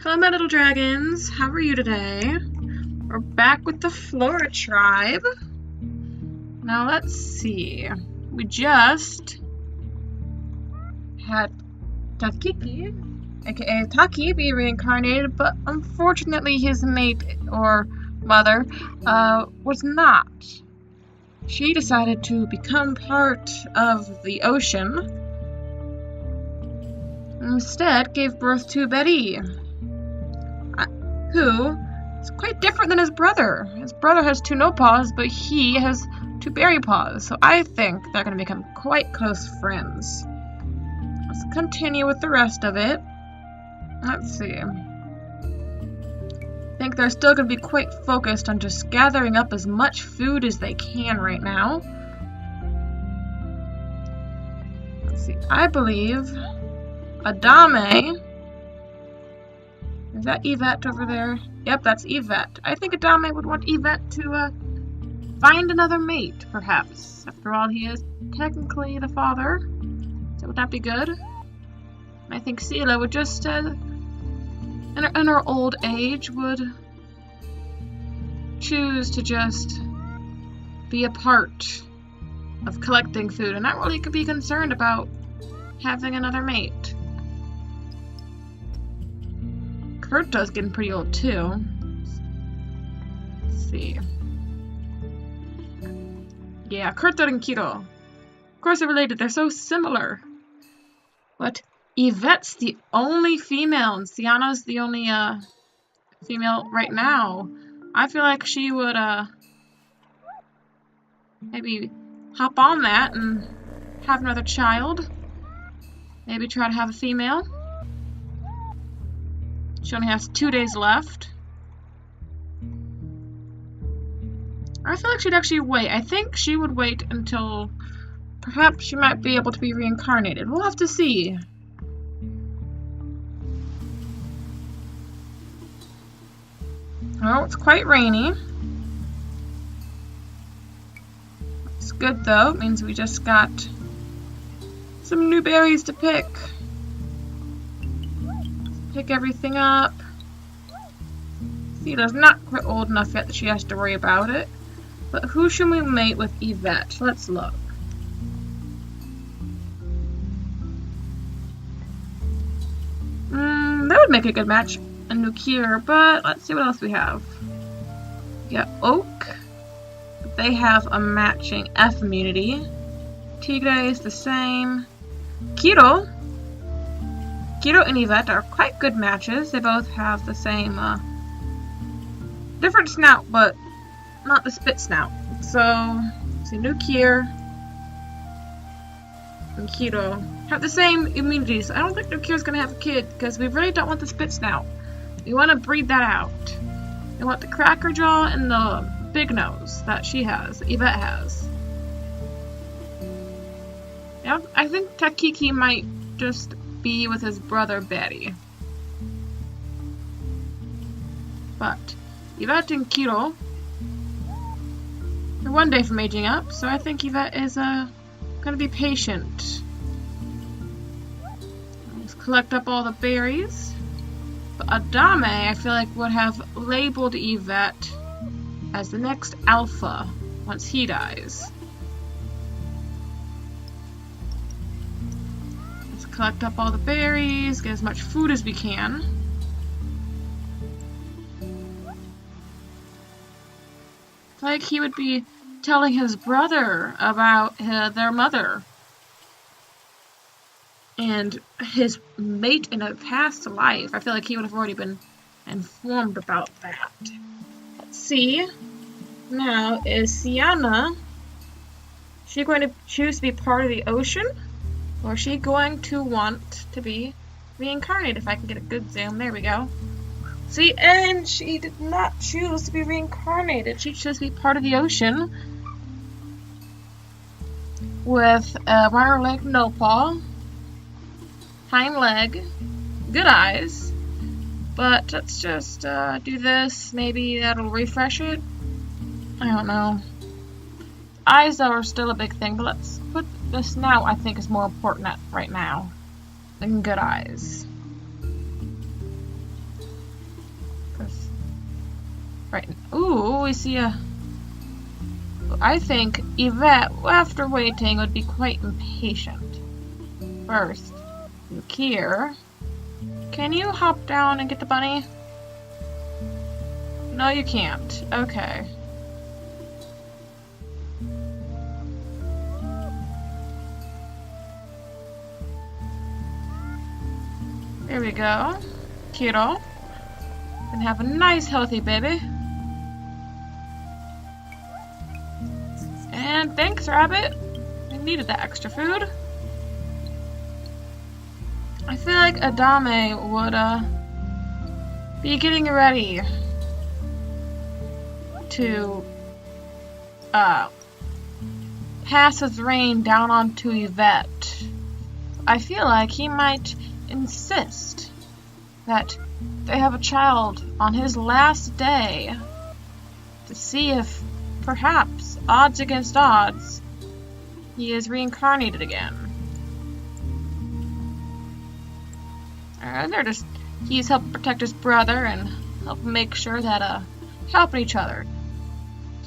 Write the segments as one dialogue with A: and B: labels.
A: Hello, my little dragons. How are you today? We're back with the Flora tribe. Now let's see. We just had Takiki, aka Taki, be reincarnated, but unfortunately his mate or mother was not. She decided to become part of the ocean. Instead, gave birth to Betty, who is quite different than his brother. His brother has 2 no paws, but he has 2 berry paws, so I think they're going to become quite close friends. Let's continue with the rest of it. Let's see. I think they're still going to be quite focused on just gathering up as much food as they can right now. Let's see. I believe Adame. Is that Yvette over there? Yep, that's Yvette. I think Adame would want Yvette to find another mate, perhaps. After all, he is technically the father. So would that be good? I think Sela would just, in her old age, would choose to just be a part of collecting food and not really could be concerned about having another mate. Kurto's getting pretty old too. Let's see. Yeah, Kurto and Kiro. Of course they're related, they're so similar. But Yvette's the only female and Sienna's the only female right now. I feel like she would maybe hop on that and have another child. Maybe try to have a female. She only has 2 days left. I feel like she'd actually wait. I think she would wait until perhaps she might be able to be reincarnated. We'll have to see. Oh, it's quite rainy. It's good though. It means we just got some new berries to pick. Pick everything up. Sela's not quite old enough yet that she has to worry about it. But who should we mate with Yvette? Let's look. That would make a good match. A Nukir, but let's see what else we have. We got Oak. They have a matching F immunity. Tigre is the same. Kiro and Yvette are quite good matches. They both have the same, different snout, but not the spit snout. So, let's see, Nukir and Kiro have the same immunities. I don't think Nukir's gonna have a kid, because we really don't want the spit snout. We want to breed that out. We want the cracker jaw and the big nose that she has, that Yvette has. Yeah, I think Takiki might just be with his brother Betty. But Yvette and Kiro are 1 day from aging up, so I think Yvette is gonna be patient. Let's collect up all the berries. But Adame, I feel like, would have labeled Yvette as the next alpha once he dies. Collect up all the berries, get as much food as we can. It's like he would be telling his brother about their mother and his mate in a past life. I feel like he would have already been informed about that. Let's see. Now, is Sienna, she going to choose to be part of the ocean? Or is she going to want to be reincarnated? If I can get a good zoom. There we go. See, and she did not choose to be reincarnated. She chose to be part of the ocean. With a wire leg no paw. Hind leg. Good eyes. But let's just do this. Maybe that'll refresh it. I don't know. Eyes are still a big thing, but let's put this now. I think is more important right now than good eyes. Right. Ooh, we see a... I think Yvette, after waiting, would be quite impatient. First, look here. Can you hop down and get the bunny? No, you can't. Okay. There we go. Kiddo. And have a nice healthy baby. And thanks, Rabbit. I needed that extra food. I feel like Adame would be getting ready to pass his reign down onto Yvette. I feel like he might insist that they have a child on his last day to see if, perhaps, odds against odds, he is reincarnated again. He's helping protect his brother and help make sure that, helping each other.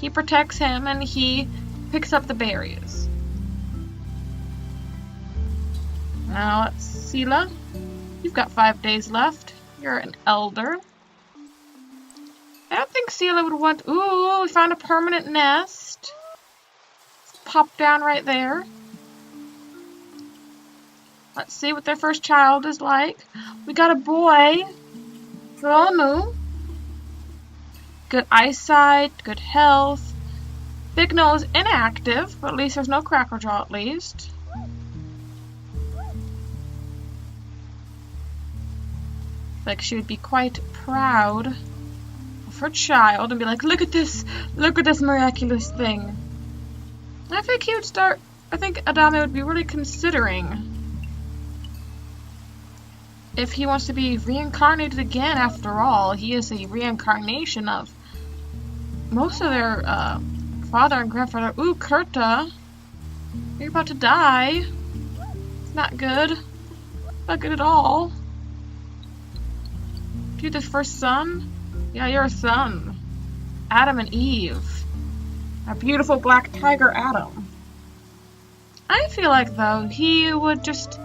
A: He protects him and he picks up the berries. Now, let's see, Sela. You've got 5 days left. You're an elder. I don't think Sela would want... Ooh, we found a permanent nest. Let's pop down right there. Let's see what their first child is like. We got a boy. Ronu. Good eyesight, good health. Big nose, inactive, but at least there's no crackerjaw at least. Like she would be quite proud of her child and be like, look at this miraculous thing. I think he would start, I think Adame would be really considering if he wants to be reincarnated again. After all, he is a reincarnation of most of their father and grandfather. Ooh, Kurta, you're about to die. It's not good. Not good at all. You're the first son? Yeah, you're a son. Adam and Eve. A beautiful black tiger Adam. I feel like, though, he would just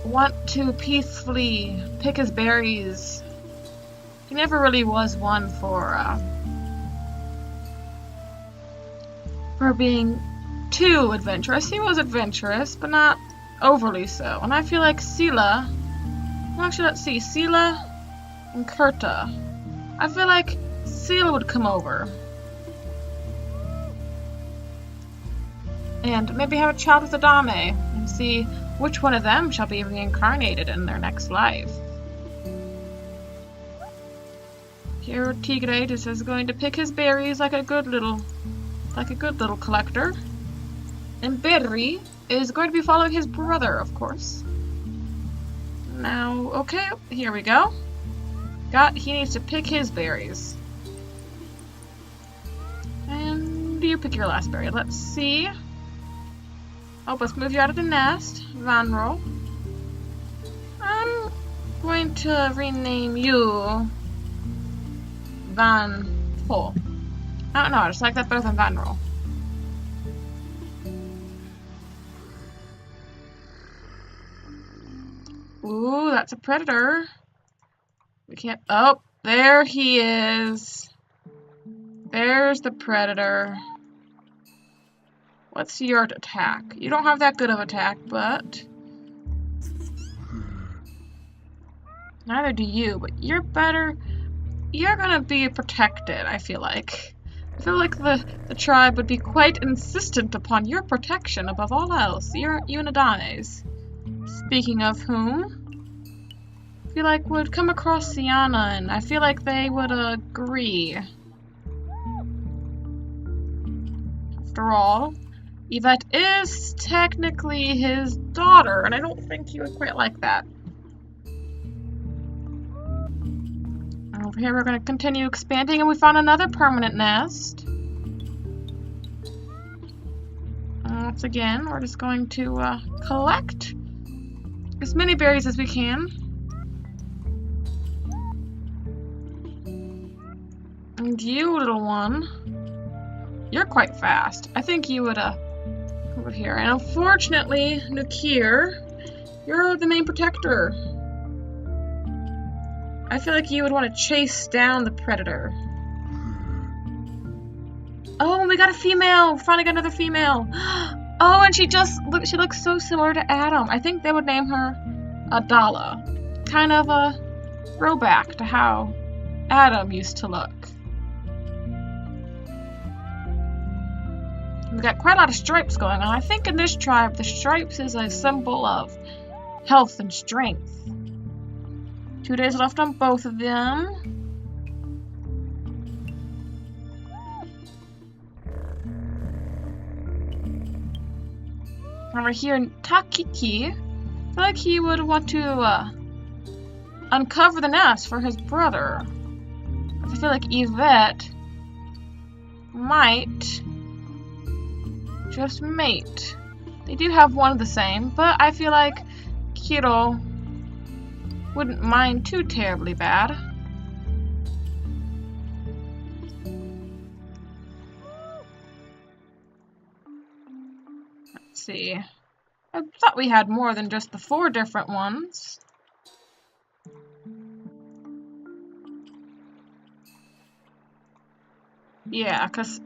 A: want to peacefully pick his berries. He never really was one for being too adventurous. He was adventurous, but not overly so. And I feel like Sela... Well, actually, let's see. Sela and Kurta. I feel like Sela would come over. And maybe have a child with Adame. And see which one of them shall be reincarnated in their next life. Here, Tigre just is going to pick his berries like a good little collector. And Berry is going to be following his brother, of course. Now, okay, here we go. He needs to pick his berries. And you pick your last berry. Let's see. Oh, let's move you out of the nest. Vanro. I'm going to rename you Van Po. I don't know, I just like that better than Vanro. Ooh, that's a predator. We can't... Oh, there he is. There's the predator. What's your attack? You don't have that good of attack, but... Neither do you, but you're better... You're gonna be protected, I feel like. I feel like the tribe would be quite insistent upon your protection above all else. You and Adame's. Speaking of whom, I feel like would come across Sienna, and I feel like they would agree. After all, Yvette is technically his daughter, and I don't think he would quite like that. Over here we're going to continue expanding, and we found another permanent nest. Once again, we're just going to collect as many berries as we can. And you, little one, you're quite fast. I think you would over here. And unfortunately, Nukir, you're the main protector. I feel like you would want to chase down the predator. Oh, we got a female! We finally got another female! Oh, and she looks so similar to Adam. I think they would name her Adala. Kind of a throwback to how Adam used to look. We got quite a lot of stripes going on. I think in this tribe, the stripes is a symbol of health and strength. 2 days left on both of them. Over here, Takiki, I feel like he would want to uncover the nest for his brother. I feel like Yvette might just mate. They do have one of the same, but I feel like Kiro wouldn't mind too terribly bad. Let's see. I thought we had more than just the 4 different ones. Yeah, because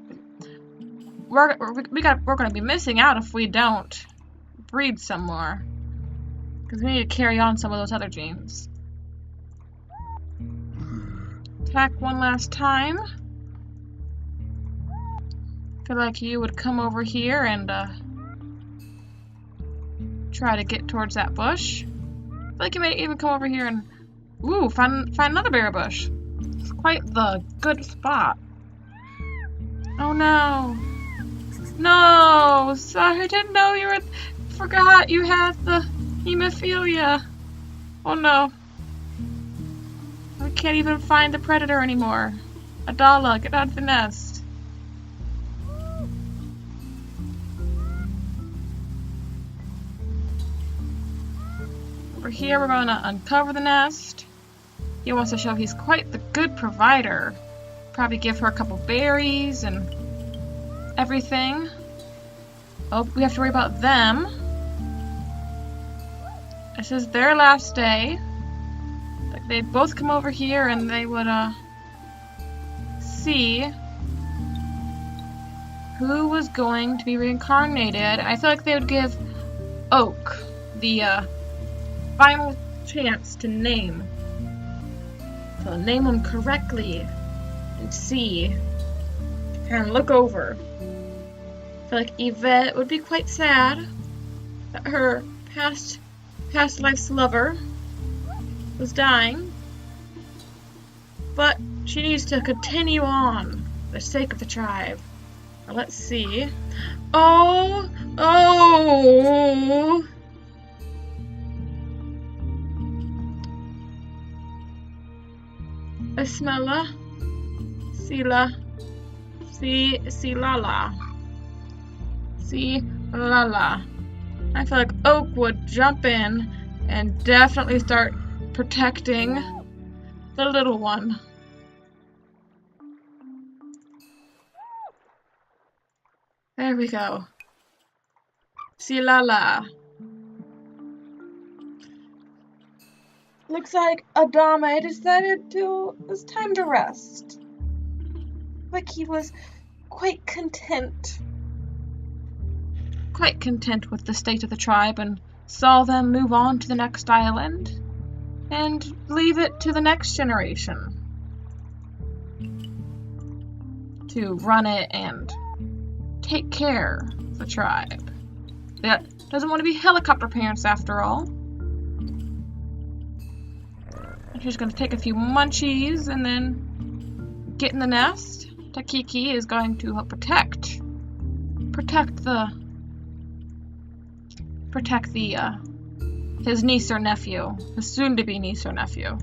A: we're going to be missing out if we don't breed some more. Because we need to carry on some of those other genes. Attack one last time. Feel like you would come over here and try to get towards that bush. Feel like you may even come over here and find another berry bush. It's quite the good spot. Oh no! No! Sorry, I didn't know you forgot you had the hemophilia. Oh no. I can't even find the predator anymore. Adala, get out of the nest. Over here, we're going to uncover the nest. He wants to show he's quite the good provider. Probably give her a couple berries and everything. Oh, we have to worry about them. This is their last day. Like they'd both come over here and they would see who was going to be reincarnated. I feel like they would give Oak the final chance to name. So name them correctly and see. Kind of look over. I feel like Yvette would be quite sad that her past life's lover was dying, but she needs to continue on for the sake of the tribe. Now let's see. Oh! Esmella, Silala. I feel like Oak would jump in and definitely start protecting the little one. There we go. Silala. Looks like Adame decided it's time to rest. Like he was quite content with the state of the tribe and saw them move on to the next island and leave it to the next generation to run it and take care of the tribe. That doesn't want to be helicopter parents after all. I'm just going to take a few munchies and then get in the nest. Takiki is going to protect his niece or nephew, his soon-to-be niece or nephew.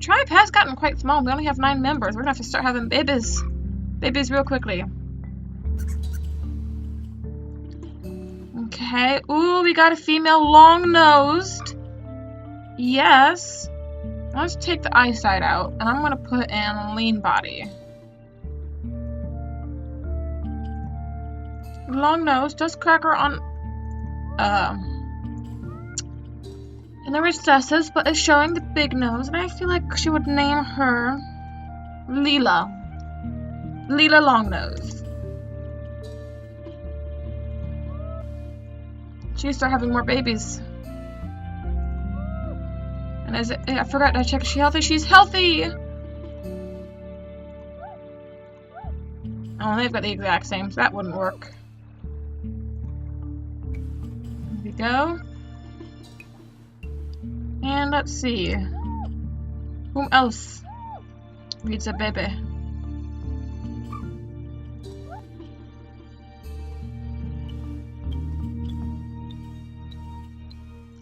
A: Tribe has gotten quite small. We only have 9 members. We're gonna have to start having babies real quickly. Okay. Ooh, we got a female long-nosed. Yes. Let's take the eyesight out, and I'm gonna put in lean body. long nose does crack her on in the recesses, but is showing the big nose, and I feel like she would name her Leela. Leela Longnose. She start having more babies. And I forgot to check, is she healthy? She's healthy! Oh, they've got the exact same, so that wouldn't work. There we go. And let's see. Whom else needs a baby?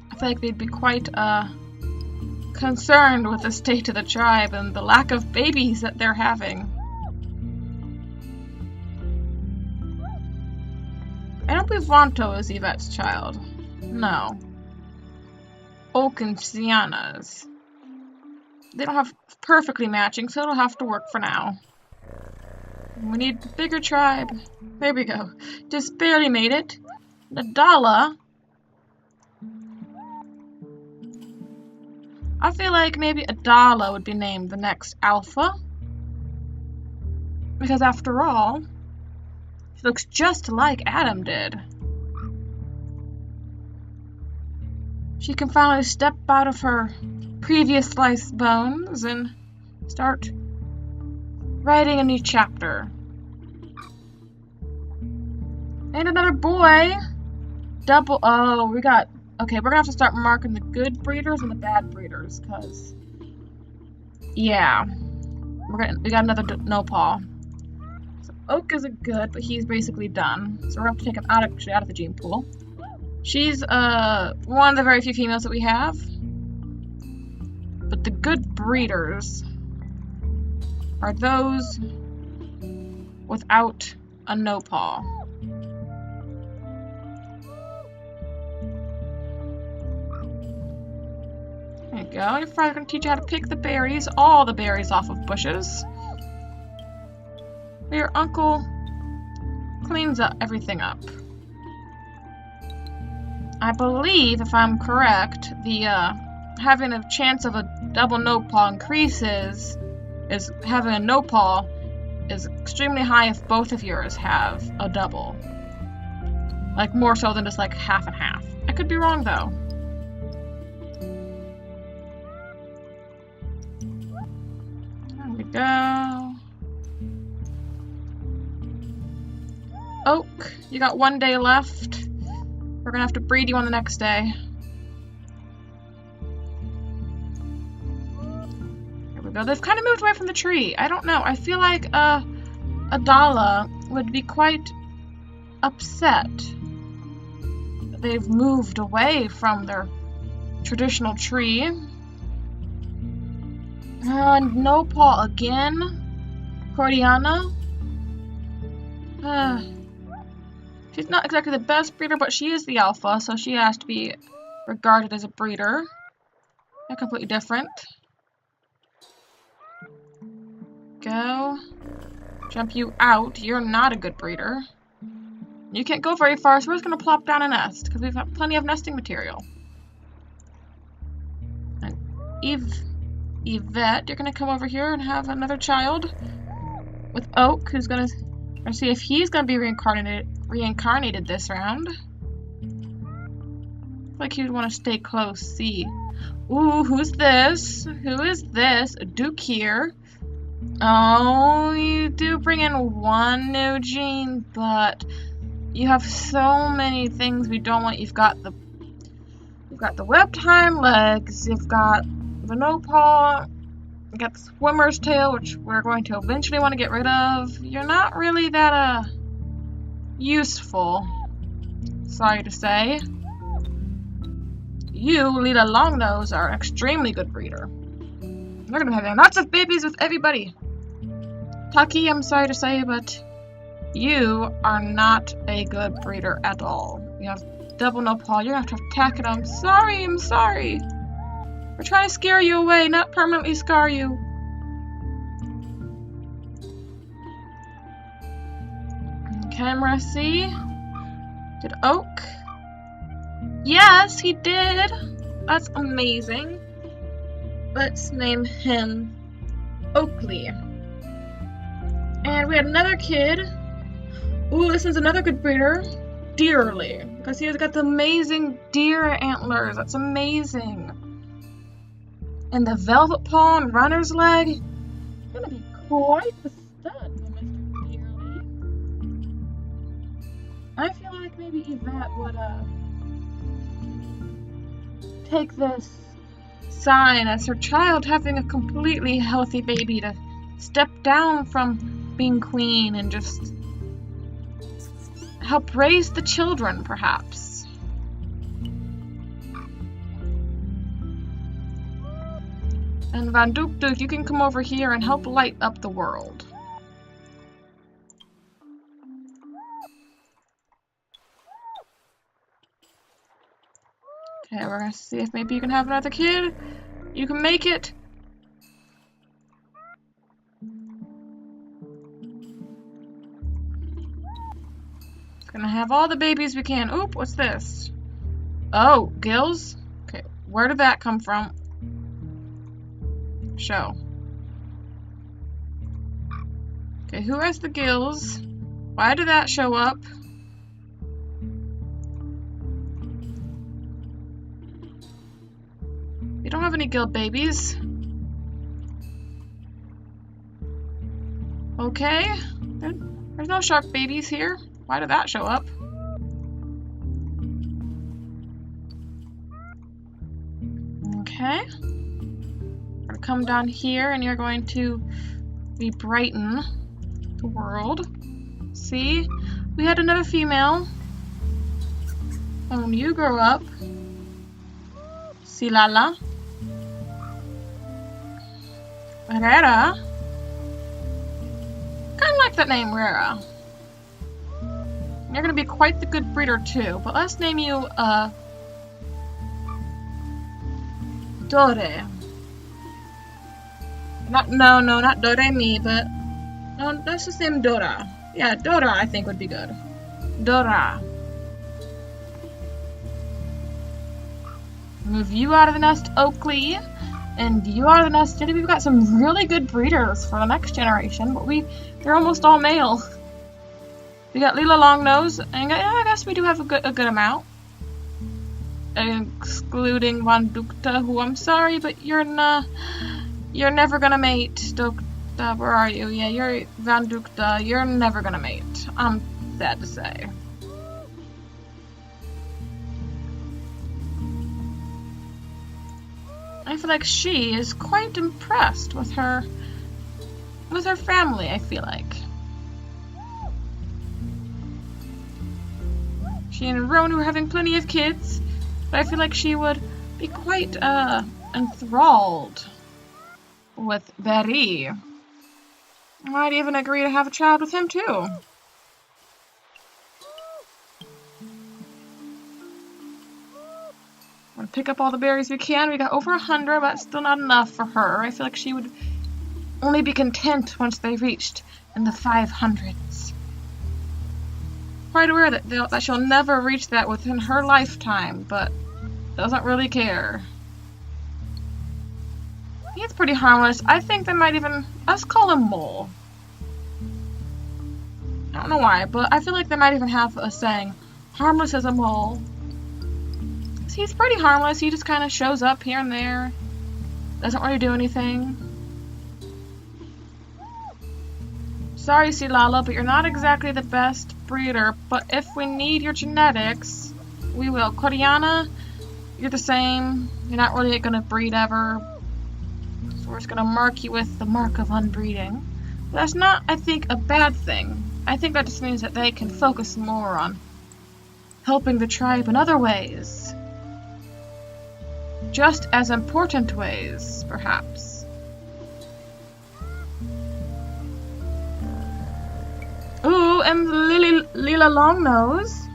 A: I feel like they'd be quite concerned with the state of the tribe and the lack of babies that they're having. I don't believe Vanto is Yvette's child. No. Oak and Sienna's. They don't have perfectly matching, so it'll have to work for now. We need a bigger tribe. There we go. Just barely made it. Nadala. I feel like maybe Adala would be named the next alpha. Because after all, she looks just like Adam did. She can finally step out of her previous life's bones and start writing a new chapter. And another boy. Double. Oh, we got. Okay, we're gonna have to start marking the good breeders and the bad breeders, cause yeah, we got another no-paw. So Oak is a good, but he's basically done. So we're gonna have to take him out of the gene pool. She's one of the very few females that we have. But the good breeders are those without a no-paw. There you go. Your father's going to teach you how to pick the berries, all the berries off of bushes. Your uncle cleans everything up. I believe, if I'm correct, the having a chance of a double no-paw increases, is having a no-paw is extremely high if both of yours have a double. Like, more so than just like half and half. I could be wrong though. There we go. Oak, you got 1 day left. We're gonna have to breed you on the next day. Here we go. They've kind of moved away from the tree. I don't know. I feel like Adala would be quite upset that they've moved away from their traditional tree. No paw again. Cordiana. She's not exactly the best breeder, but she is the alpha, so she has to be regarded as a breeder. They're completely different. Go. Jump you out. You're not a good breeder. You can't go very far, so we're just going to plop down a nest, because we've got plenty of nesting material. And Yvette, you're going to come over here and have another child with Oak, who's going to see if he's going to be reincarnated this round. Like he would want to stay close. See. Ooh, who's this? Who is this? A Duke here. Oh, you do bring in one new gene, but you have so many things we don't want. You've got the webbed hind legs. You've got the no paw. You got the swimmer's tail, which we're going to eventually want to get rid of. You're not really that useful. Sorry to say. You, Lita Longnose, are an extremely good breeder. You're gonna be having lots of babies with everybody. Taki, I'm sorry to say, but you are not a good breeder at all. You have double no paw. You're gonna have to attack it. I'm sorry. We're trying to scare you away, not permanently scar you. Camera C. Did Oak? Yes, he did. That's amazing. Let's name him Oakley. And we had another kid. Ooh, this one's another good breeder. Dearly. Because he's got the amazing deer antlers. That's amazing. And the velvet paw and runner's leg. It's gonna be quite the stud, Mr. Dearly. I feel like maybe Yvette would take this sign as her child having a completely healthy baby to step down from being queen and just help raise the children, perhaps. And Van Duke, you can come over here and help light up the world. Okay, we're gonna see if maybe you can have another kid. You can make it. Gonna have all the babies we can. Oop, what's this? Oh, gills? Okay, where did that come from? Show. Okay, who has the gills? Why did that show up? We don't have any gill babies. Okay, there's no shark babies here. Why did that show up? Okay. We're gonna come down here and you're going to re-brighten the world. See? We had another female. When you grow up. Silala. Rera. Kinda like that name, Rera. You're gonna be quite the good breeder too, but let's name you, Dore. Not Doremi, but, no, let's just name Dora. Yeah, Dora I think would be good. Dora. Move you out of the nest, Oakley, and you out of the nest, Jenny. We've got some really good breeders for the next generation, but they're almost all male. We got Lila Longnose, and I guess we do have a good amount. Excluding Van Dukta, who I'm sorry, but you're never gonna mate. Dukta, where are you? Yeah, you're Van Dukta, you're never gonna mate. I'm sad to say. I feel like she is quite impressed with her family, I feel like. She and Ronu are having plenty of kids, but I feel like she would be quite enthralled with Berry. Might even agree to have a child with him too. We're gonna pick up all the berries we can. We got over 100, but still not enough for her. I feel like she would only be content once they reached in the 500s. Quite aware that she'll never reach that within her lifetime, but doesn't really care. He's pretty harmless. I think they might even... Let's call him Mole. I don't know why, but I feel like they might even have a saying, harmless as a mole. He's pretty harmless. He just kind of shows up here and there. Doesn't really do anything. Sorry, Silala, but you're not exactly the best breeder. But if we need your genetics, we will. Coriana, you're the same. You're not really going to breed ever. So we're just going to mark you with the mark of unbreeding. But that's not, I think, a bad thing. I think that just means that they can focus more on helping the tribe in other ways. Just as important ways, perhaps. Ooh, and Lila Longnose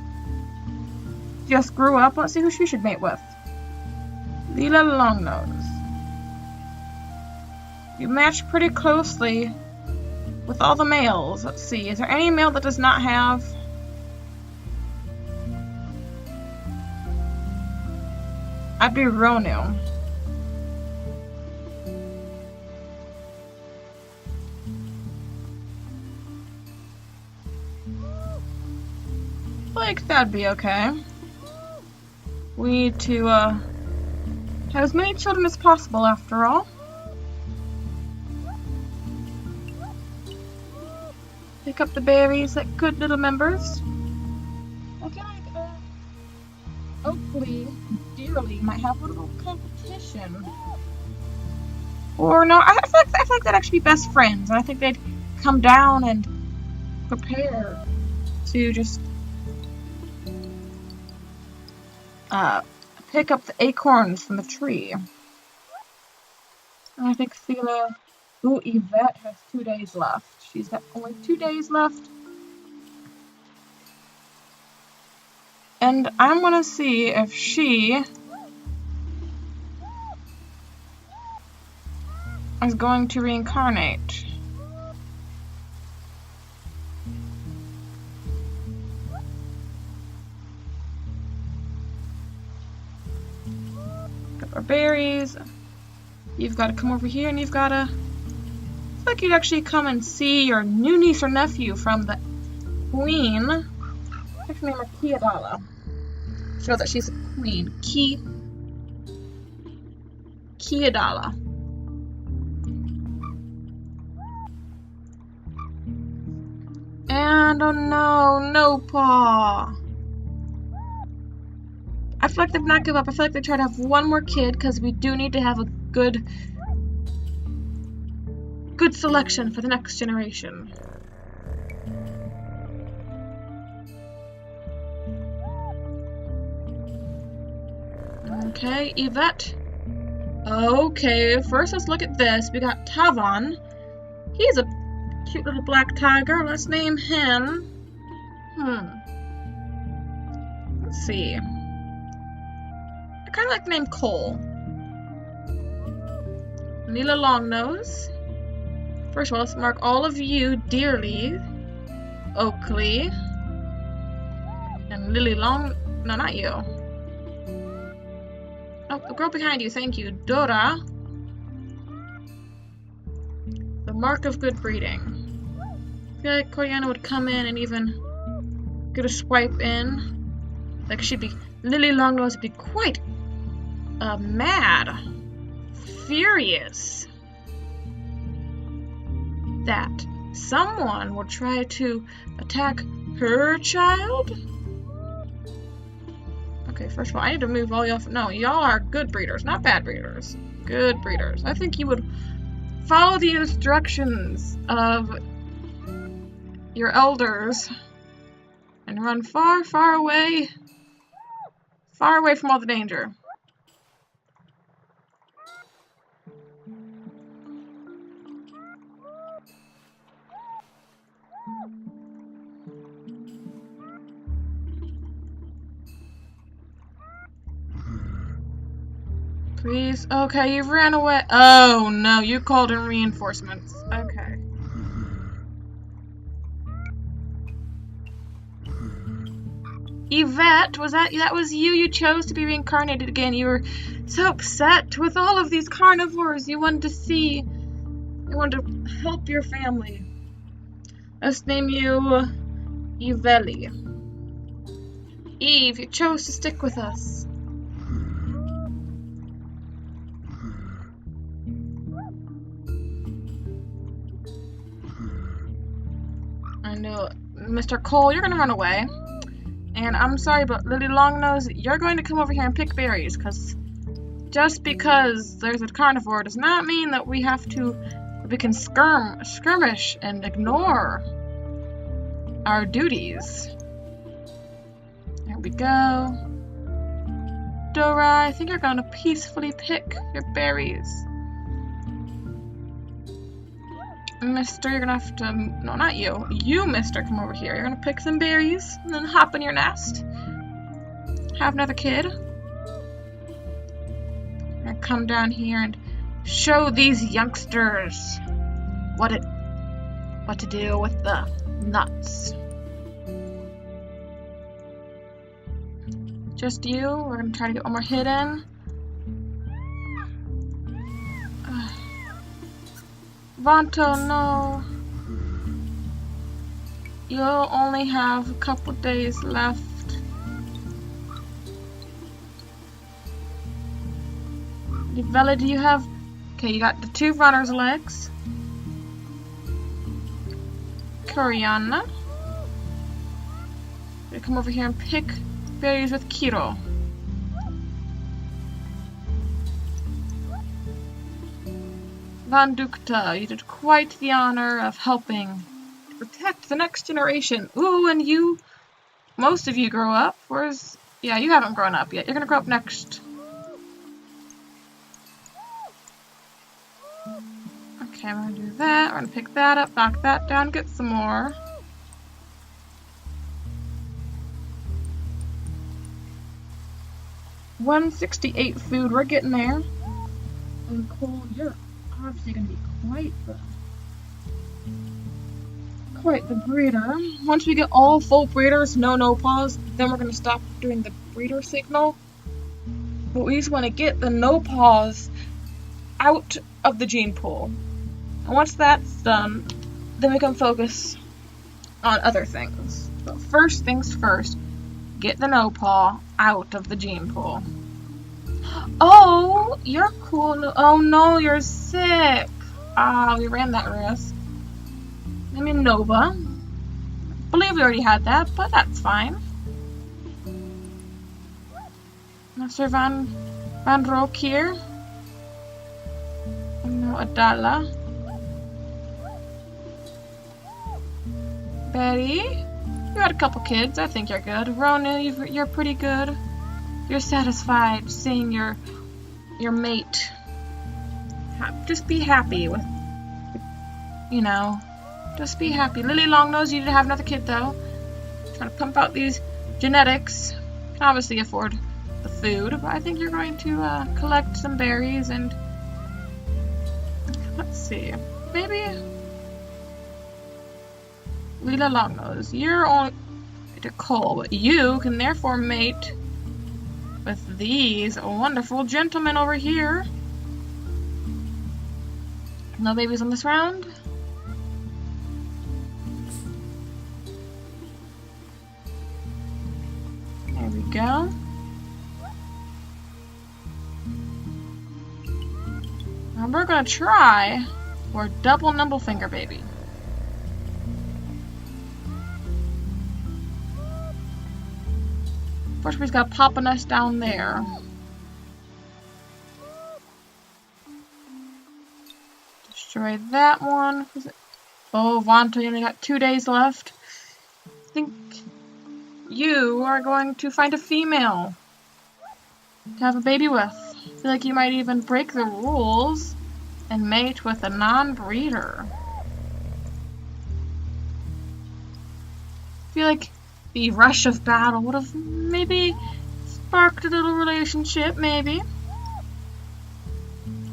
A: just grew up. Let's see who she should mate with. Lila Longnose. You match pretty closely with all the males. Let's see. Is there any male that does not have I'd be real new. I feel like that'd be okay. We need to have as many children as possible, after all. Pick up the berries like good little members. I feel like Oakley Dearly might have a little competition. Or no, I feel like they'd actually be best friends, and I think they'd come down and prepare to just pick up the acorns from the tree. And I think Yvette has 2 days left. She's got only 2 days left. And I'm gonna see if she is going to reincarnate. Got our berries. You've got to come over here, and you've got to... It's like you'd actually come and see your new niece or nephew from the queen. Let's name her Kiadala. Show that she's a queen. Kiadala. And oh no, paw. I feel like they've not give up. I feel like they try to have one more kid because we do need to have a good selection for the next generation. Okay, Yvette. Okay, first let's look at this. We got Tavan. He's a cute little black tiger. Let's name him. Let's see. I kind of like the name Cole. Neela Longnose. First of all, let's mark all of you dearly. Oakley. And Lily Long... No, not you. Oh, the girl behind you, thank you. Dora. The mark of good breeding. I feel like Coriana would come in and even get a swipe in. Like she'd be... Lily Longnose would be quite... mad. Furious. That someone would try to attack her child? Okay, first of all, I need to move all y'all. No, y'all are good breeders, not bad breeders. Good breeders. I think you would follow the instructions of your elders and run far, far away from all the danger. Please. Okay, you've ran away. Oh no, you called in reinforcements. Okay. Yvette, that was you? You chose to be reincarnated again. You were so upset with all of these carnivores. You wanted to help your family. Let's name you Yveli. Eve, you chose to stick with us. I know, Mr. Cole, you're gonna run away. And I'm sorry, but Lily Longnose, you're going to come over here and pick berries, because just because there's a carnivore does not mean that we can skirmish and ignore our duties. There we go. Dora, I think you're going to peacefully pick your berries. Mister, you're gonna have to... No, not you. You, mister, come over here. You're gonna pick some berries and then hop in your nest. Have another kid. I'm gonna come down here and show these youngsters what to do with the nuts. Just you. We're gonna try to get one more hit in. Vanto, no. You'll only have a couple days left. Vela, do you have... Okay, you got the 2 runner's legs. Koreana. You come over here and pick berries with Kiro. Van Dukta, you did quite the honor of helping to protect the next generation. Ooh, and you, most of you grow up. Yeah, you haven't grown up yet. You're gonna grow up next. Okay, I'm gonna do that. We're gonna pick that up, knock that down, get some more. $168 food, we're getting there. And Cole, you're obviously gonna be quite the breeder. Once we get all full breeders, no pause, then we're gonna stop doing the breeder signal. But we just want to get the no pause out of the gene pool. And once that's done, then we can focus on other things. But first things first, get the no paw out of the gene pool. Oh, you're cool. Oh no, you're sick. Ah, we ran that risk. I mean, Nova. I believe we already had that, but that's fine. Master Van Roek here. No, Adala. Betty, you had a couple kids. I think you're good. Rona, you're pretty good. You're satisfied seeing your mate. Just be happy with, you know, just be happy. Lily Longnose, you need to have another kid though. Trying to pump out these genetics. Can obviously afford the food, but I think you're going to collect some berries and let's see, maybe Lila Longnose. You're only to Cole, but you can therefore mate with these wonderful gentlemen over here. No babies on this round. There we go. Now we're gonna try for double Nimblefinger baby. First, we've got Papa Nest down there. Destroy that one. Oh, Vanta, you only got 2 days left. I think you are going to find a female to have a baby with. I feel like you might even break the rules and mate with a non-breeder. I feel like the rush of battle would have maybe sparked a little relationship, maybe.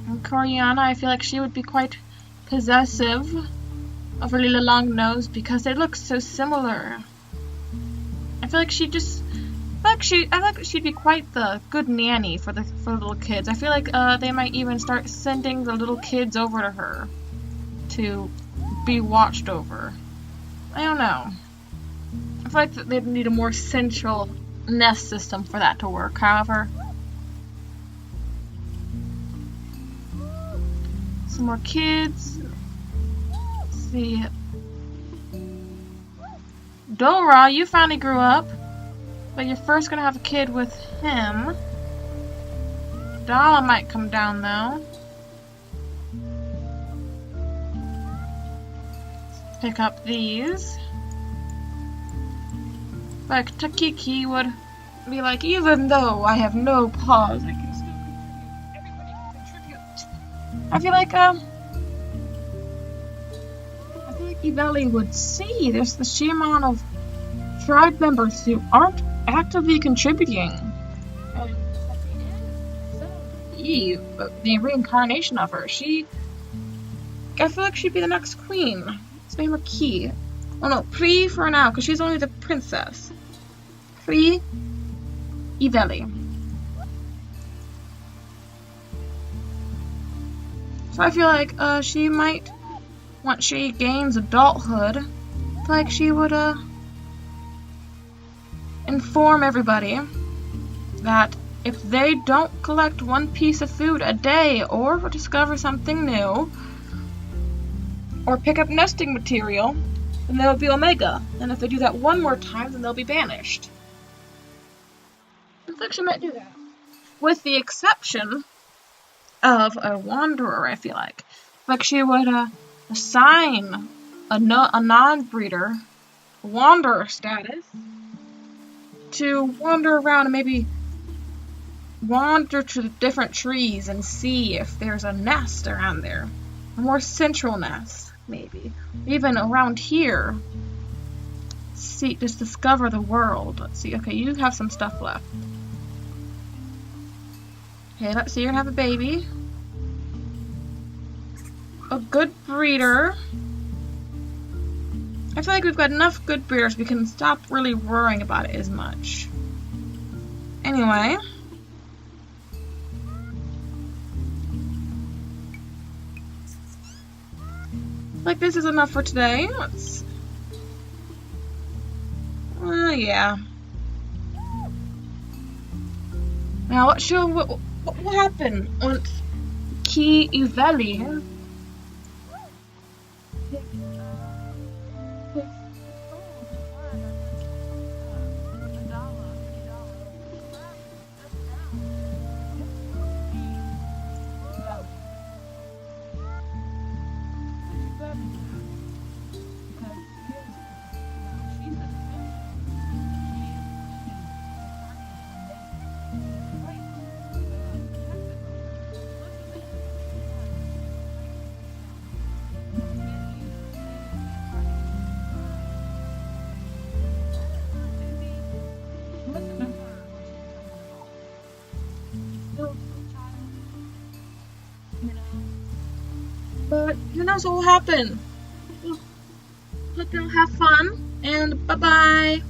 A: And Koreana, I feel like she would be quite possessive of her little long nose because they look so similar. I feel like she'd be quite the good nanny for the little kids. I feel like they might even start sending the little kids over to her to be watched over. I don't know. I feel like they'd need a more central nest system for that to work, however. Some more kids. Let's see. Dora, you finally grew up. But you're first gonna have a kid with him. Dala might come down though. Pick up these. Like Takiki would be like, even though I have no paws, I can still contribute. Everybody can contribute. I feel like Iveli would see there's the sheer amount of tribe members who aren't actively contributing. And Eve, the reincarnation of her, I feel like she'd be the next queen. Let's name her Key. Oh no, Pri for now, because she's only the princess. Pri Iveli. So I feel like she might once she gains adulthood, like she would inform everybody that if they don't collect one piece of food a day or discover something new or pick up nesting material, then they will be Omega. And if they do that one more time, then they'll be banished. I think she might do that. With the exception of a wanderer, I feel like. Like she would assign a non-breeder wanderer status to wander around and maybe wander to the different trees and see if there's a nest around there. A more central nest, maybe. Even around here. See, just discover the world. Let's see. Okay, you have some stuff left. Okay, let's see. You're gonna have a baby. A good breeder. I feel like we've got enough good breeders. We can stop really worrying about it as much. Anyway. Like, this is enough for today. Let's... yeah. Now, what will happen once Ki Iveli But who knows what will happen? Hope you'll have fun, and bye-bye.